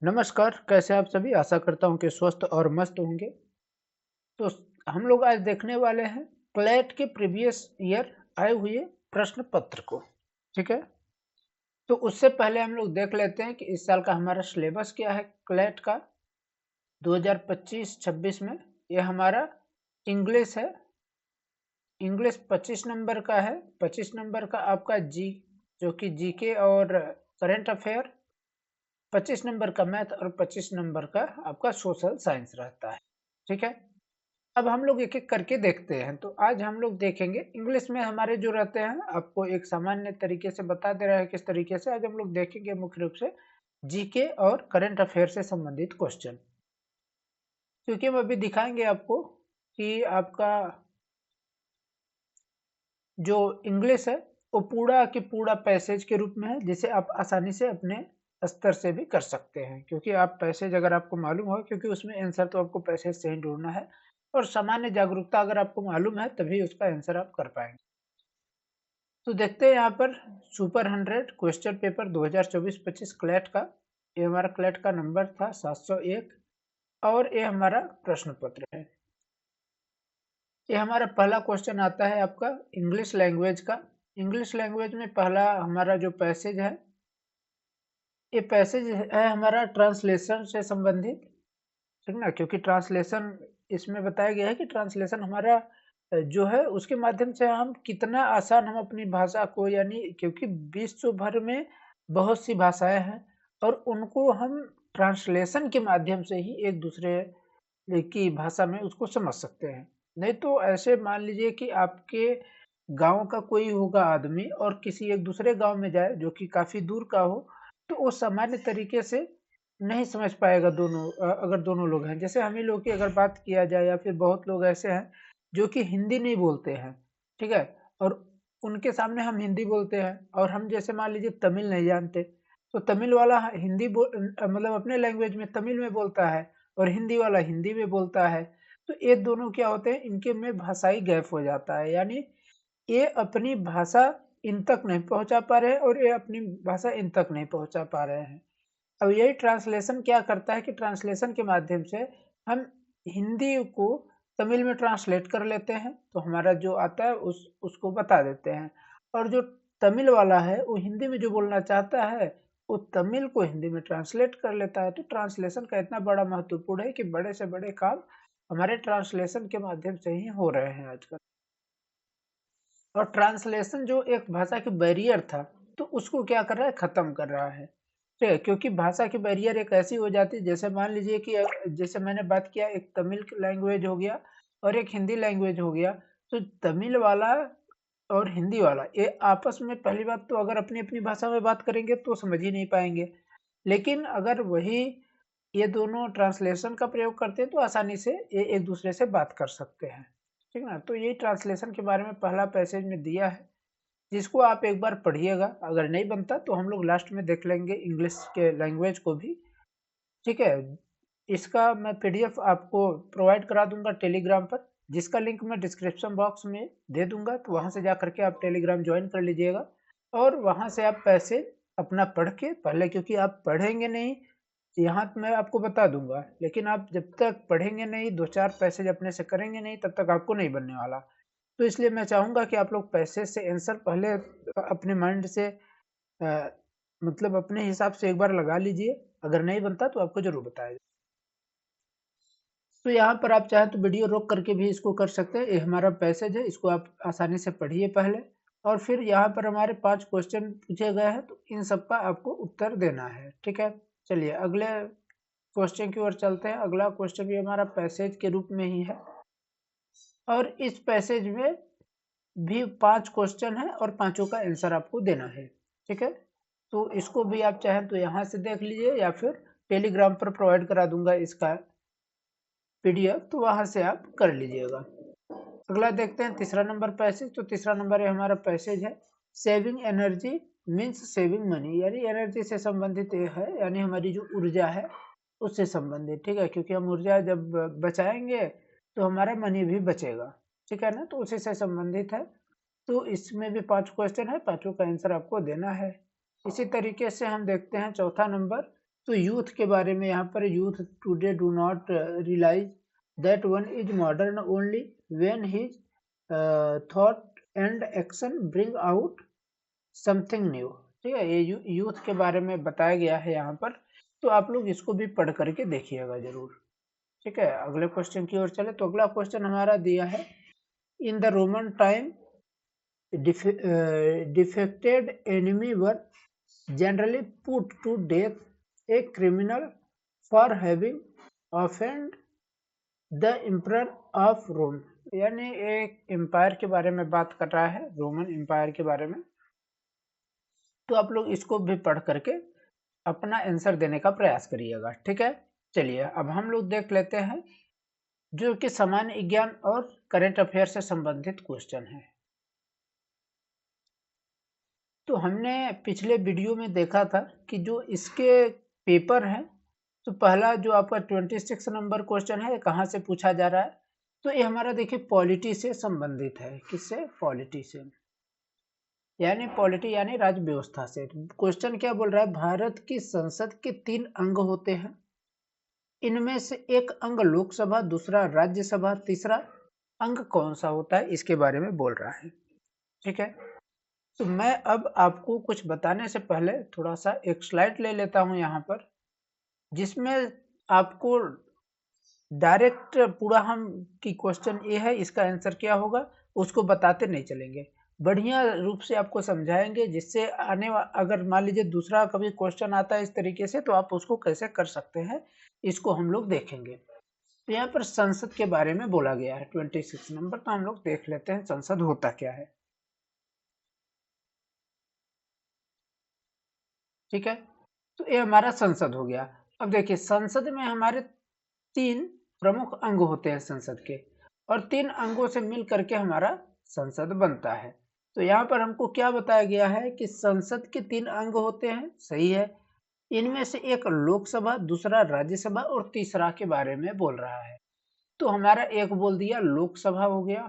नमस्कार, कैसे आप सभी? आशा करता हूँ कि स्वस्थ और मस्त होंगे। तो हम लोग आज देखने वाले हैं क्लैट के प्रीवियस ईयर आए हुए प्रश्न पत्र को। ठीक है? तो उससे पहले हम लोग देख लेते हैं कि इस साल का हमारा सिलेबस क्या है क्लैट का 2025-26 में। ये हमारा इंग्लिश है। इंग्लिश 25 नंबर का है। 25 नंबर का आपका जो कि जीके और करंट अफेयर, 25 नंबर का मैथ और 25 नंबर का आपका सोशल साइंस रहता है। ठीक है? अब हम लोग एक-एक करके देखते हैं। तो आज हम लोग देखेंगे इंग्लिश में हमारे जो रहते हैं, आपको एक सामान्य तरीके से बता दे रहा है किस तरीके से। आज हम लोग देखेंगे मुख्य रूप से जीके और करंट अफेयर से संबंधित क्वेश्चन। क्योंकि हम अभी दिखाएँगे आपको कि आपका जो इंग्लिश है, वो पूरा की पूरा पैसेज के रूप में है, जिसे आप आसानी से अपने स्तर से भी कर सकते हैं। क्योंकि आप पैसेज अगर आपको मालूम हो, क्योंकि उसमें आंसर तो आपको पैसेज से ही ढूँढना है और सामान्य जागरूकता अगर आपको मालूम है, तभी उसका आंसर आप कर पाएँगे। तो देखते हैं यहाँ पर सुपर 100 क्वेश्चन पेपर 2024-25 क्लैट का। ये हमारा क्लैट का नंबर था 701 और ये हमारा प्रश्न पत्र है। ये हमारा पहला क्वेश्चन आता है आपका इंग्लिश लैंग्वेज का। इंग्लिश लैंग्वेज में पहला हमारा जो पैसेज है, ये पैसेज है हमारा ट्रांसलेशन से संबंधित। ठीक ना? क्योंकि ट्रांसलेशन इसमें बताया गया है कि ट्रांसलेशन हमारा जो है उसके माध्यम से हम कितना आसान हम अपनी भाषा को, यानी क्योंकि विश्व भर में बहुत सी भाषाएं हैं और उनको हम ट्रांसलेशन के माध्यम से ही एक दूसरे की भाषा में उसको समझ सकते हैं। नहीं तो ऐसे मान लीजिए कि आपके गांव का कोई होगा आदमी और किसी एक दूसरे गांव में जाए जो कि काफी दूर का हो, तो वो सामान्य तरीके से नहीं समझ पाएगा अगर दोनों लोग हैं। जैसे हम ही लोग की अगर बात किया जाए, या फिर बहुत लोग ऐसे हैं जो कि हिंदी नहीं बोलते हैं, ठीक है? और उनके सामने हम हिंदी बोलते हैं और हम जैसे मान लीजिए तमिल नहीं जानते, तो तमिल वाला मतलब अपने लैंग्वेज में तमिल में बोलता है और हिंदी वाला हिंदी में बोलता है। तो ये दोनों क्या होते हैं, इनके में भाषाई गैप हो जाता है, यानी ये अपनी भाषा इन तक नहीं पहुँचा पा रहे हैं और ये अपनी भाषा इन तक नहीं पहुँचा पा रहे हैं। अब यही ट्रांसलेशन क्या करता है कि ट्रांसलेशन के माध्यम से हम हिंदी को तमिल में ट्रांसलेट कर लेते हैं, तो हमारा जो आता है उसको बता देते हैं। और जो तमिल वाला है वो हिंदी में जो बोलना चाहता है, वो तमिल को हिंदी में ट्रांसलेट कर लेता है। तो ट्रांसलेशन का इतना बड़ा महत्वपूर्ण है कि बड़े से बड़े काम हमारे ट्रांसलेशन के माध्यम से ही हो रहे हैं आजकल। और ट्रांसलेशन जो एक भाषा की बैरियर था, तो उसको क्या कर रहा है, खत्म कर रहा है। ठीक है? क्योंकि भाषा की बैरियर एक ऐसी हो जाती है, जैसे मान लीजिए कि जैसे मैंने बात किया, एक तमिल लैंग्वेज हो गया और एक हिंदी लैंग्वेज हो गया। तो तमिल वाला और हिंदी वाला ये आपस में पहली बात तो अगर अपनी-अपनी भाषा में बात करेंगे तो समझ ही नहीं पाएँगे। लेकिन अगर वही ये दोनों ट्रांसलेशन का प्रयोग करते हैं तो आसानी से ये एक दूसरे से बात कर सकते हैं। ठीक है ना? तो यही ट्रांसलेशन के बारे में पहला पैसेज में दिया है, जिसको आप एक बार पढ़िएगा। अगर नहीं बनता तो हम लोग लास्ट में देख लेंगे इंग्लिश के लैंग्वेज को भी। ठीक है? इसका मैं पीडीएफ आपको प्रोवाइड करा दूँगा टेलीग्राम पर, जिसका लिंक मैं डिस्क्रिप्शन बॉक्स में दे दूँगा, तो वहाँ से जा कर के आप टेलीग्राम जॉइन कर लीजिएगा और वहाँ से आप पैसेज अपना पढ़ के पहले, क्योंकि आप पढ़ेंगे नहीं, यहाँ तो मैं आपको बता दूँगा, लेकिन आप जब तक पढ़ेंगे नहीं, 2-4 पैसेज अपने से करेंगे नहीं, तब तक आपको नहीं बनने वाला। तो इसलिए मैं चाहूँगा कि आप लोग पैसेज से आंसर पहले अपने माइंड से अ, मतलब अपने हिसाब से एक बार लगा लीजिए, अगर नहीं बनता तो आपको ज़रूर बताया जाए। तो यहाँ पर आप चाहें तो वीडियो रोक करके भी इसको कर सकते हैं। ये हमारा पैसेज है, इसको आप आसानी से पढ़िए पहले और फिर यहाँ पर हमारे 5 क्वेश्चन पूछे गए हैं, तो इन सब का आपको उत्तर देना है। ठीक है? चलिए अगले क्वेश्चन की ओर चलते हैं। अगला क्वेश्चन भी हमारा पैसेज के रूप में ही है और इस पैसेज में भी 5 क्वेश्चन है और पाँचों का आंसर आपको देना है। ठीक है? तो इसको भी आप चाहें तो यहाँ से देख लीजिए या फिर टेलीग्राम पर प्रोवाइड करा दूँगा इसका पीडीएफ, तो वहाँ से आप कर लीजिएगा। अगला देखते हैं तीसरा नंबर पैसेज। तो तीसरा नंबर है हमारा पैसेज है saving energy means saving money, यानी एनर्जी से संबंधित ये है, यानी हमारी जो ऊर्जा है उससे संबंधित। ठीक है? क्योंकि हम ऊर्जा जब बचाएंगे तो हमारा मनी भी बचेगा। ठीक है ना? तो उसी से संबंधित है। तो इसमें भी 5 क्वेश्चन है, पाँचों का आंसर आपको देना है। इसी तरीके से हम देखते हैं चौथा नंबर। तो यूथ के बारे में यहाँ पर, youth today do not realise that one is modern only when his thought and action bring out something new. ठीक है, ये यूथ के बारे में बताया गया है यहाँ पर, तो आप लोग इसको भी पढ़ करके देखिएगा जरूर। ठीक है, अगले क्वेश्चन की ओर चले। तो अगला क्वेश्चन हमारा दिया है, in the Roman time defected enemy were generally put to death a criminal for having offended the emperor of Rome। यानी एक एम्पायर के बारे में बात कर रहा है, रोमन एम्पायर के बारे में। तो आप लोग इसको भी पढ़ करके अपना आंसर देने का प्रयास करिएगा। ठीक है, चलिए अब हम लोग देख लेते हैं जो कि सामान्य ज्ञान और करंट अफेयर से संबंधित क्वेश्चन है। तो हमने पिछले वीडियो में देखा था कि जो इसके पेपर हैं, तो पहला जो आपका 26 नंबर क्वेश्चन है, कहाँ से पूछा जा रहा है, तो ये हमारा देखिए पॉलिटी से संबंधित है। किससे? पॉलिटी से, यानी पॉलिटी यानी राज्य व्यवस्था से। क्वेश्चन क्या बोल रहा है, भारत की संसद के 3 अंग होते हैं, इनमें से एक अंग लोकसभा, दूसरा राज्यसभा, तीसरा अंग कौन सा होता है, इसके बारे में बोल रहा है। ठीक है, तो मैं अब आपको कुछ बताने से पहले थोड़ा सा एक स्लाइड ले लेता हूं यहाँ पर, जिसमें आपको डायरेक्ट पूरा हम कि क्वेश्चन ये है, इसका आंसर क्या होगा, उसको बताते नहीं चलेंगे, बढ़िया रूप से आपको समझाएंगे, जिससे अगर मान लीजिए दूसरा कभी क्वेश्चन आता है इस तरीके से, तो आप उसको कैसे कर सकते हैं, इसको हम लोग देखेंगे। तो यहाँ पर संसद के बारे में बोला गया है 26 नंबर, तो हम लोग देख लेते हैं संसद होता क्या है। ठीक है, तो ये हमारा संसद हो गया। अब देखिए संसद में हमारे 3 प्रमुख अंग होते हैं संसद के, और 3 अंगों से मिल करके हमारा संसद बनता है। तो यहाँ पर हमको क्या बताया गया है कि संसद के 3 अंग होते हैं, सही है। इनमें से एक लोकसभा, दूसरा राज्यसभा और तीसरा के बारे में बोल रहा है। तो हमारा एक बोल दिया लोकसभा हो गया,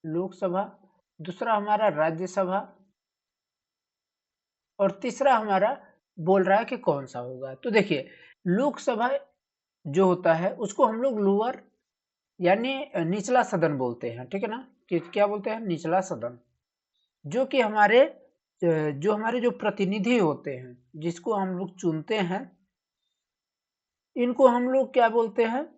लोकसभा, दूसरा हमारा राज्यसभा, और तीसरा हमारा बोल रहा है कि कौन सा होगा। तो देखिए लोकसभा जो होता है उसको हम लोग लोअर यानी निचला सदन बोलते हैं। ठीक है ना, कि क्या बोलते हैं, निचला सदन। जो कि हमारे जो प्रतिनिधि होते हैं, जिसको हम लोग चुनते हैं, इनको हम लोग क्या बोलते हैं,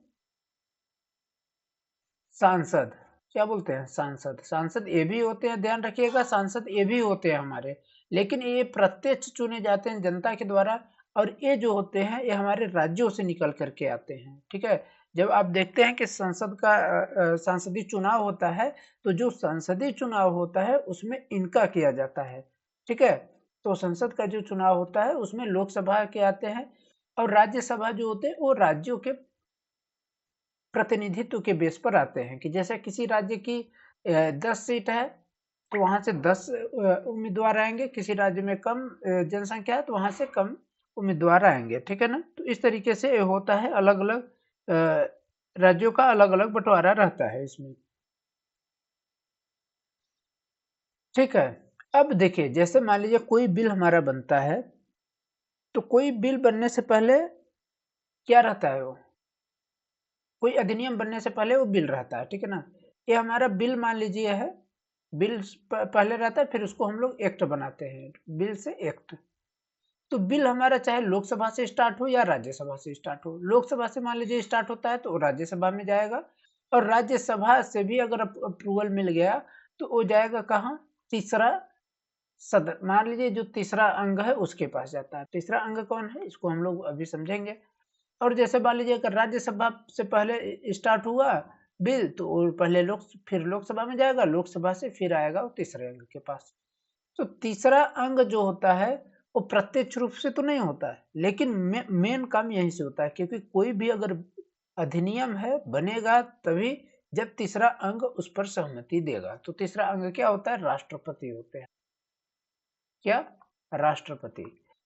सांसद। क्या बोलते हैं, सांसद। सांसद ये भी होते हैं, ध्यान रखिएगा, सांसद ये भी होते हैं हमारे, लेकिन ये प्रत्यक्ष चुने जाते हैं जनता के द्वारा, और ये जो होते हैं ये हमारे राज्यों से निकल करके आते हैं। ठीक है, जब आप देखते हैं कि संसद का संसदीय चुनाव होता है, तो जो संसदीय चुनाव होता है उसमें इनका किया जाता है। ठीक है, तो संसद का जो चुनाव होता है उसमें लोकसभा के आते हैं, और राज्यसभा जो होते हैं वो राज्यों के प्रतिनिधित्व के बेस पर आते हैं, कि जैसे किसी राज्य की 10 सीट है, तो वहां से 10 उम्मीदवार आएंगे, किसी राज्य में कम जनसंख्या है तो वहां से कम उम्मीदवार आएंगे। ठीक है ना, तो इस तरीके से ये होता है, अलग अलग राज्यों का अलग अलग बंटवारा रहता है इसमें। ठीक है, अब देखिए जैसे मान लीजिए कोई बिल हमारा बनता है, तो कोई बिल बनने से पहले क्या रहता है, वो कोई अधिनियम बनने से पहले वो बिल रहता है। ठीक है ना, ये हमारा बिल मान लीजिए है, बिल पहले रहता है, फिर उसको हम लोग एक्ट बनाते हैं, बिल से एक्ट। तो बिल हमारा चाहे लोकसभा से स्टार्ट हो या राज्यसभा से स्टार्ट हो, लोकसभा से मान लीजिए स्टार्ट होता है तो राज्यसभा में जाएगा, और राज्यसभा से भी अगर अप्रूवल मिल गया तो वो जाएगा कहाँ, तीसरा सदन, मान लीजिए जो तीसरा अंग है उसके पास जाता है। तीसरा अंग कौन है, इसको हम लोग अभी समझेंगे। और जैसे मान लीजिए अगर राज्यसभा से पहले स्टार्ट हुआ बिल, तो वो पहले फिर लोकसभा में जाएगा, लोकसभा से फिर आएगा वो तीसरे अंग के पास। तो तीसरा अंग जो होता है वो प्रत्यक्ष रूप से तो नहीं होता है, लेकिन मेन काम यहीं से होता है, क्योंकि कोई भी अगर अधिनियम है बनेगा तभी जब तीसरा अंग उस पर सहमति देगा। तो तीसरा अंग क्या होता है, राष्ट्रपति होते हैं। क्या, राष्ट्रपति।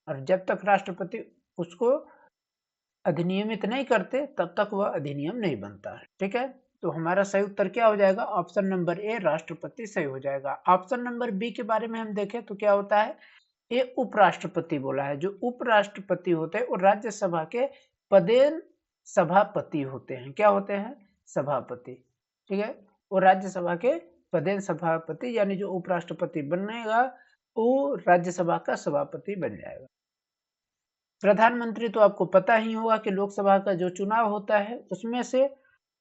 और जब तक राष्ट्रपति उसको अधिनियमित नहीं करते तब तक वह अधिनियम नहीं बनता है। ठीक है, तो हमारा सही उत्तर क्या हो जाएगा? ऑप्शन नंबर ए राष्ट्रपति सही हो जाएगा। ऑप्शन नंबर बी के बारे में हम देखें तो क्या होता है? ये उपराष्ट्रपति बोला है। जो उपराष्ट्रपति होते हैं वो राज्यसभा के पदेन सभापति होते हैं। क्या होते हैं? सभापति। ठीक है, वो राज्यसभा के पदेन सभापति, यानी जो उपराष्ट्रपति बनेगा वो राज्यसभा का सभापति बन जाएगा। प्रधानमंत्री तो आपको पता ही होगा कि लोकसभा का जो चुनाव होता है उसमें से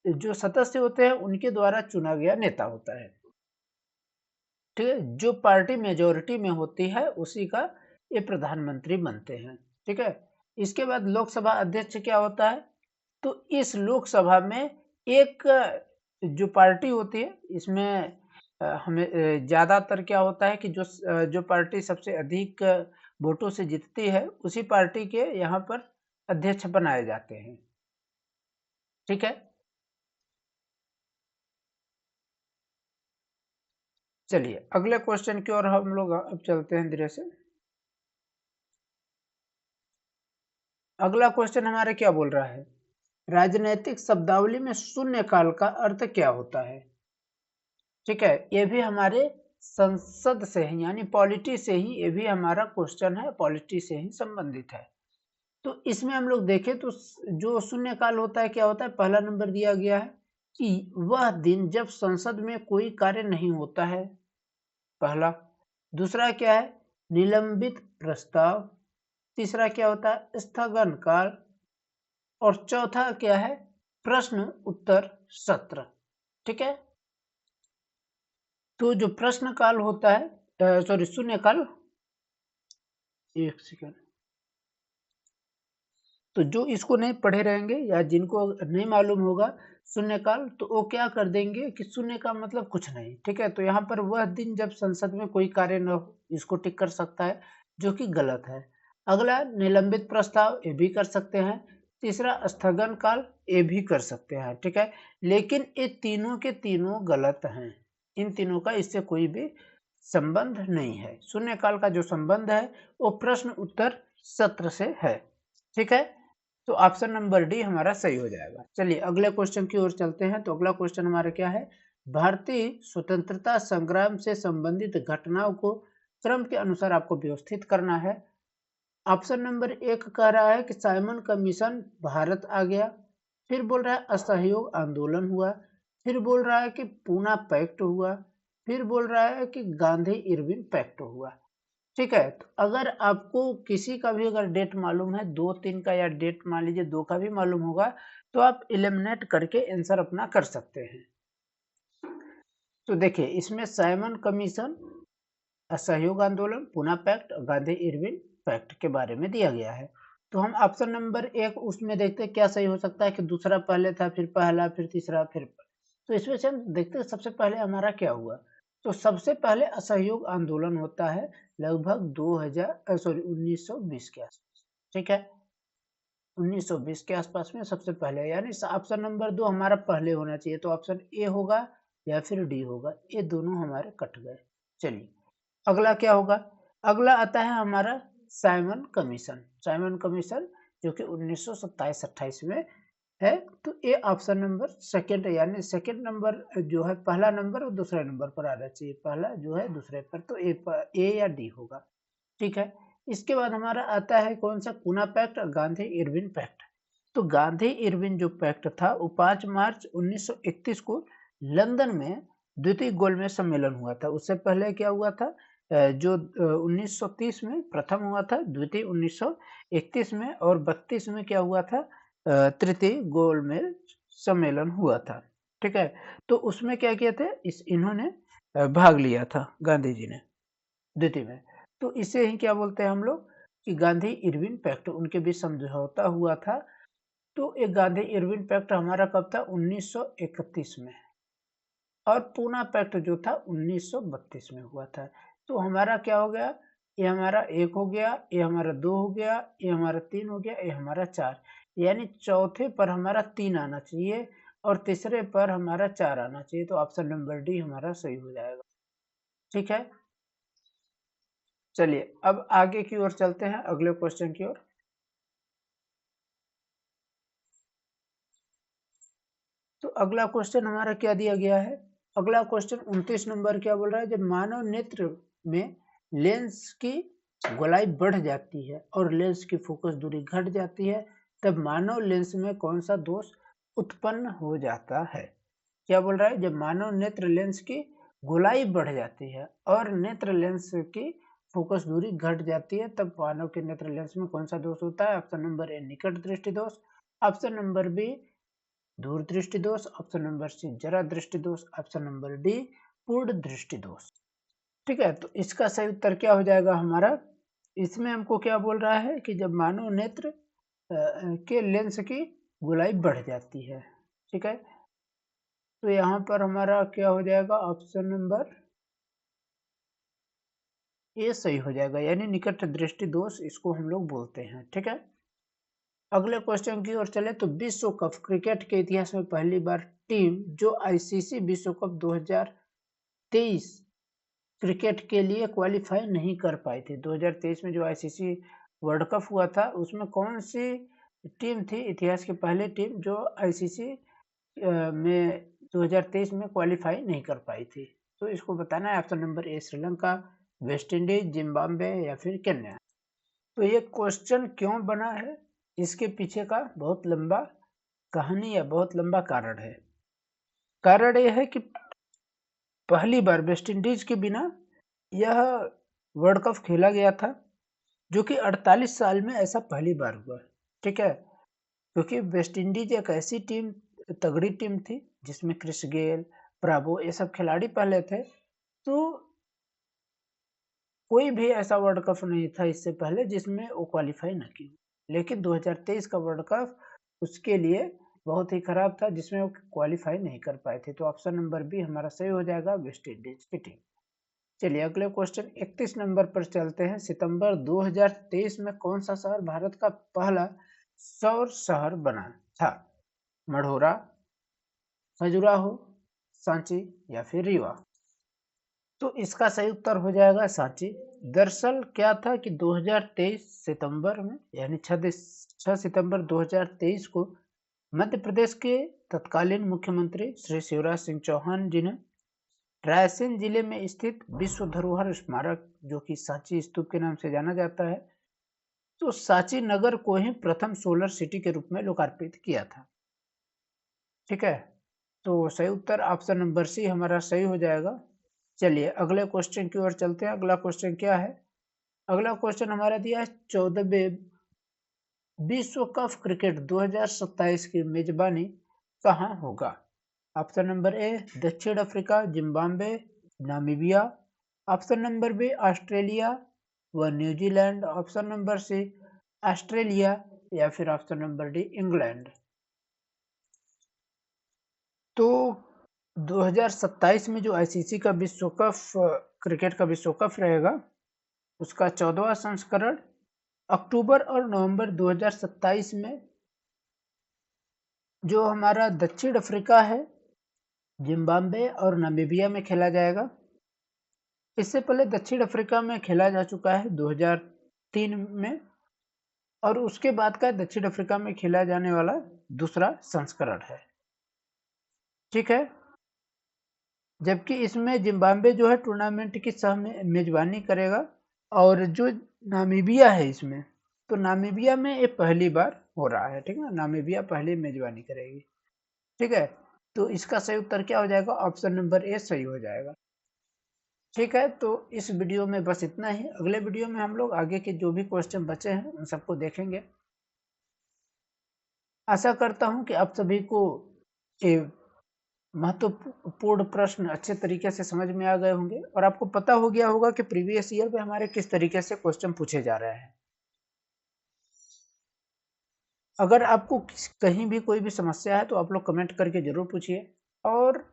जो सदस्य होते हैं उनके द्वारा चुना गया नेता होता है। ठीक है, जो पार्टी मेजोरिटी में होती है उसी का ये प्रधानमंत्री बनते हैं। ठीक है, इसके बाद लोकसभा अध्यक्ष क्या होता है? तो इस लोकसभा में एक जो पार्टी होती है इसमें हमें ज्यादातर क्या होता है कि जो पार्टी सबसे अधिक वोटों से जीतती है उसी पार्टी के यहाँ पर अध्यक्ष बनाए जाते हैं। ठीक है, चलिए अगले क्वेश्चन की ओर हम लोग अब चलते हैं धीरे से। अगला क्वेश्चन हमारे क्या बोल रहा है? राजनैतिक शब्दावली में शून्य काल का अर्थ क्या होता है? ठीक है, ये भी हमारे संसद से ही यानी पॉलिटी से ही, ये भी हमारा क्वेश्चन है, पॉलिटी से ही संबंधित है। तो इसमें हम लोग देखें तो जो शून्य काल होता है क्या होता है? पहला नंबर दिया गया है कि वह दिन जब संसद में कोई कार्य नहीं होता है, पहला। दूसरा क्या है? निलंबित प्रस्ताव। तीसरा क्या होता है? स्थगन काल। और चौथा क्या है? प्रश्न उत्तर सत्र। ठीक है, तो जो प्रश्न काल होता है, सॉरी शून्य काल, एक सेकंड, तो जो इसको नहीं पढ़े रहेंगे या जिनको नहीं मालूम होगा शून्य काल, तो वो क्या कर देंगे कि शून्य का मतलब कुछ नहीं। ठीक है, तो यहाँ पर वह दिन जब संसद में कोई कार्य न हो, इसको टिक कर सकता है, जो कि गलत है। अगला निलंबित प्रस्ताव, ये भी कर सकते हैं। तीसरा स्थगन काल, ये भी कर सकते हैं। ठीक है, लेकिन ये तीनों के तीनों गलत हैं। इन तीनों का इससे कोई भी संबंध नहीं है। शून्य काल का जो संबंध है वो प्रश्न उत्तर सत्र से है। ठीक है, तो ऑप्शन नंबर डी हमारा सही हो जाएगा। चलिए अगले क्वेश्चन की ओर चलते हैं। तो अगला क्वेश्चन हमारा क्या है? भारतीय स्वतंत्रता संग्राम से संबंधित घटनाओं को क्रम के अनुसार आपको व्यवस्थित करना है। ऑप्शन नंबर एक कह रहा है कि साइमन कमीशन भारत आ गया, फिर बोल रहा है असहयोग आंदोलन हुआ, फिर बोल रहा है कि पूना पैक्ट हुआ, फिर बोल रहा है कि गांधी इरविन पैक्ट हुआ। ठीक है, तो अगर आपको किसी का भी अगर डेट मालूम है, 2-3 का, या डेट मान लीजिए 2 का भी मालूम होगा, तो आप एलिमिनेट करके आंसर अपना कर सकते हैं। तो देखिए इसमें साइमन कमीशन, असहयोग आंदोलन, Poona pact, Gandhi Irwin pact के बारे में दिया गया है। तो हम ऑप्शन नंबर एक उसमें देखते हैं क्या सही हो सकता है कि दूसरा पहले था, फिर पहला, फिर तीसरा, फिर तो इसमें से हम देखते हैं सबसे पहले हमारा क्या हुआ। तो सबसे पहले असहयोग आंदोलन होता है लगभग 1920 के आसपास। ठीक है, 1920 के आसपास में सबसे पहले, यानी ऑप्शन नंबर 2 हमारा पहले होना चाहिए। तो ऑप्शन ए होगा या फिर डी होगा, ये दोनों हमारे कट गए। चलिए अगला क्या होगा? अगला आता है हमारा साइमन कमीशन। साइमन कमीशन जो कि 1927-28 में है। तो ये ऑप्शन नंबर सेकंड, यानी सेकंड नंबर जो है, पहला नंबर और दूसरे नंबर पर आना चाहिए, पहला जो है दूसरे पर, तो ए या डी होगा। ठीक है, इसके बाद हमारा आता है कौन सा? पूना पैक्ट और गांधी इरविन पैक्ट। तो गांधी इरविन जो पैक्ट था वो 5 मार्च 1931 को लंदन में द्वितीय गोलमेज सम्मेलन हुआ था। उससे पहले क्या हुआ था? जो 1930 में प्रथम हुआ था, द्वितीय 1931 में, और 32 में क्या हुआ था? तृतीय गोलमेज सम्मेलन हुआ था। ठीक है, तो उसमें क्या किया था? इन्होंने भाग लिया था गांधी जी ने द्वितीय में। तो इसे ही क्या बोलते हैं हम लोग कि गांधी इरविन पैक्ट, उनके बीच समझौता हुआ था। तो एक गांधी इरविन पैक्ट हमारा कब था? 1931 में। और पूना पैक्ट जो था 1932 में हुआ था। तो हमारा क्या हो गया? ये हमारा 1 हो गया, ये हमारा 2 हो गया, ये हमारा 3 हो गया, ये हमारा 4, यानी चौथे पर हमारा 3 आना चाहिए और तीसरे पर हमारा 4 आना चाहिए। तो ऑप्शन नंबर डी हमारा सही हो जाएगा। ठीक है, चलिए अब आगे की ओर चलते हैं, अगले क्वेश्चन की ओर। तो अगला क्वेश्चन हमारा क्या दिया गया है, अगला क्वेश्चन 29 नंबर क्या बोल रहा है, जब मानव नेत्र में लेंस की गोलाई बढ़ जाती है और लेंस की फोकस दूरी घट जाती है, तब मानव लेंस में कौन सा दोष उत्पन्न हो जाता है। क्या बोल रहा है, जब मानव नेत्र लेंस की गोलाई बढ़ जाती है और नेत्र लेंस की फोकस दूरी घट जाती है, तब मानव के नेत्र लेंस में कौन सा दोष होता है। ऑप्शन नंबर ए निकट दृष्टि दोष, ऑप्शन नंबर बी दूर दृष्टि दोष, ऑप्शन नंबर सी जरा दृष्टि दोष, ऑप्शन नंबर डी पूर्ण दृष्टि दोष। ठीक है, तो इसका सही उत्तर क्या हो जाएगा हमारा, इसमें हमको क्या बोल रहा है कि जब मानव नेत्र के लेंस की गोलाई बढ़ जाती है। ठीक है, तो यहाँ पर हमारा क्या हो जाएगा, ऑप्शन नंबर ए सही हो जाएगा, यानी निकट दृष्टि दोष इसको हम लोग बोलते हैं। ठीक है, अगले क्वेश्चन की ओर चले तो विश्व कप क्रिकेट के इतिहास में पहली बार टीम जो आईसीसी विश्व कप 2023 क्रिकेट के लिए क्वालिफाई नहीं कर पाई थी। 2023 में जो आईसीसी वर्ल्ड कप हुआ था उसमें कौन सी टीम थी इतिहास की पहली टीम जो आईसीसी में 2023 में क्वालिफाई नहीं कर पाई थी। तो इसको बताना है, ऑप्शन नंबर ए श्रीलंका, वेस्ट इंडीज, जिम्बाब्वे या फिर केन्या। तो ये क्वेश्चन क्यों बना है, इसके पीछे का बहुत लंबा कहानी या बहुत लंबा कारण है। कारण यह है कि पहली बार वेस्ट इंडीज के बिना यह वर्ल्ड कप खेला गया था, जो कि 48 साल में ऐसा पहली बार हुआ। ठीक है, क्योंकि वेस्ट इंडीज एक ऐसी टीम, तगड़ी टीम थी जिसमें क्रिस गेल, ब्रावो ये सब खिलाड़ी पहले थे, तो कोई भी ऐसा वर्ल्ड कप नहीं था इससे पहले जिसमें वो क्वालिफाई न की। लेकिन 2023 का वर्ल्ड कप उसके लिए बहुत ही खराब था जिसमें वो क्वालिफाई नहीं कर पाए थे। तो ऑप्शन नंबर बी हमारा सही हो जाएगा, वेस्ट इंडीज की टीम। चलिए अगले क्वेश्चन 31 नंबर पर चलते हैं। सितंबर 2023 में कौन सा शहर भारत का पहला सौर शहर बना था। मढ़ौरा, खजुराहो, सांची या फिर रीवा। तो इसका सही उत्तर हो जाएगा सांची। दरअसल क्या था कि 2023 सितंबर में, यानी 6 सितंबर 2023 को मध्य प्रदेश के तत्कालीन मुख्यमंत्री श्री शिवराज सिंह चौहान जी ने रायसेन जिले में स्थित विश्व धरोहर स्मारक, जो कि सांची स्तूप के नाम से जाना जाता है, तो सांची नगर को ही प्रथम सोलर सिटी के रूप में लोकार्पित किया था। ठीक है, तो सही उत्तर ऑप्शन नंबर सी हमारा सही हो जाएगा। चलिए अगले क्वेश्चन की ओर चलते हैं। अगला क्वेश्चन क्या है, अगला क्वेश्चन हमारा दिया है 14वें विश्व कप क्रिकेट 2027 की मेजबानी कहाँ होगा। ऑप्शन नंबर ए दक्षिण Africa, Zimbabwe, Namibia, option number B Australia व New Zealand, option number C Australia या फिर ऑप्शन नंबर डी इंग्लैंड। तो 2027 में जो आईसीसी का विश्व कप क्रिकेट का विश्व कप रहेगा उसका 14वां संस्करण अक्टूबर और नवंबर 2027 में जो हमारा दक्षिण अफ्रीका है, जिम्बाब्वे और नामीबिया में खेला जाएगा। इससे पहले दक्षिण अफ्रीका में खेला जा चुका है 2003 में, और उसके बाद का दक्षिण अफ्रीका में खेला जाने वाला दूसरा संस्करण है। ठीक है, जबकि इसमें जिम्बाब्वे जो है टूर्नामेंट की सह मेजबानी करेगा, और जो नामीबिया है इसमें, तो नामीबिया में ये पहली बार हो रहा है। ठीक है, नामीबिया पहली मेजबानी करेगी। ठीक है, तो इसका सही उत्तर क्या हो जाएगा, ऑप्शन नंबर ए सही हो जाएगा। ठीक है, तो इस वीडियो में बस इतना ही। अगले वीडियो में हम लोग आगे के जो भी क्वेश्चन बचे हैं उन सबको देखेंगे। आशा करता हूं कि आप सभी को ये महत्वपूर्ण प्रश्न अच्छे तरीके से समझ में आ गए होंगे और आपको पता हो गया होगा कि प्रीवियस ईयर में हमारे किस तरीके से क्वेश्चन पूछे जा रहे हैं। अगर आपको कहीं भी कोई भी समस्या है तो आप लोग कमेंट करके जरूर पूछिए, और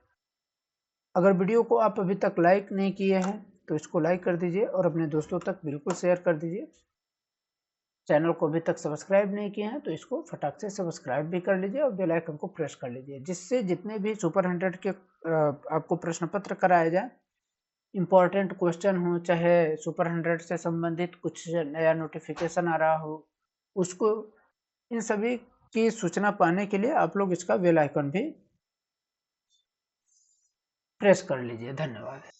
अगर वीडियो को आप अभी तक लाइक नहीं किए हैं तो इसको लाइक कर दीजिए और अपने दोस्तों तक बिल्कुल शेयर कर दीजिए। चैनल को अभी तक सब्सक्राइब नहीं किए हैं तो इसको फटाक से सब्सक्राइब भी कर लीजिए और बेल आइकन को प्रेस कर लीजिए, जिससे जितने भी सुपर 100 के आपको प्रश्न पत्र कराए जाए, इम्पोर्टेंट क्वेश्चन हो, चाहे सुपर 100 से संबंधित कुछ नया नोटिफिकेशन आ रहा हो, उसको इन सभी की सूचना पाने के लिए आप लोग इसका बेल आइकन भी प्रेस कर लीजिए। धन्यवाद।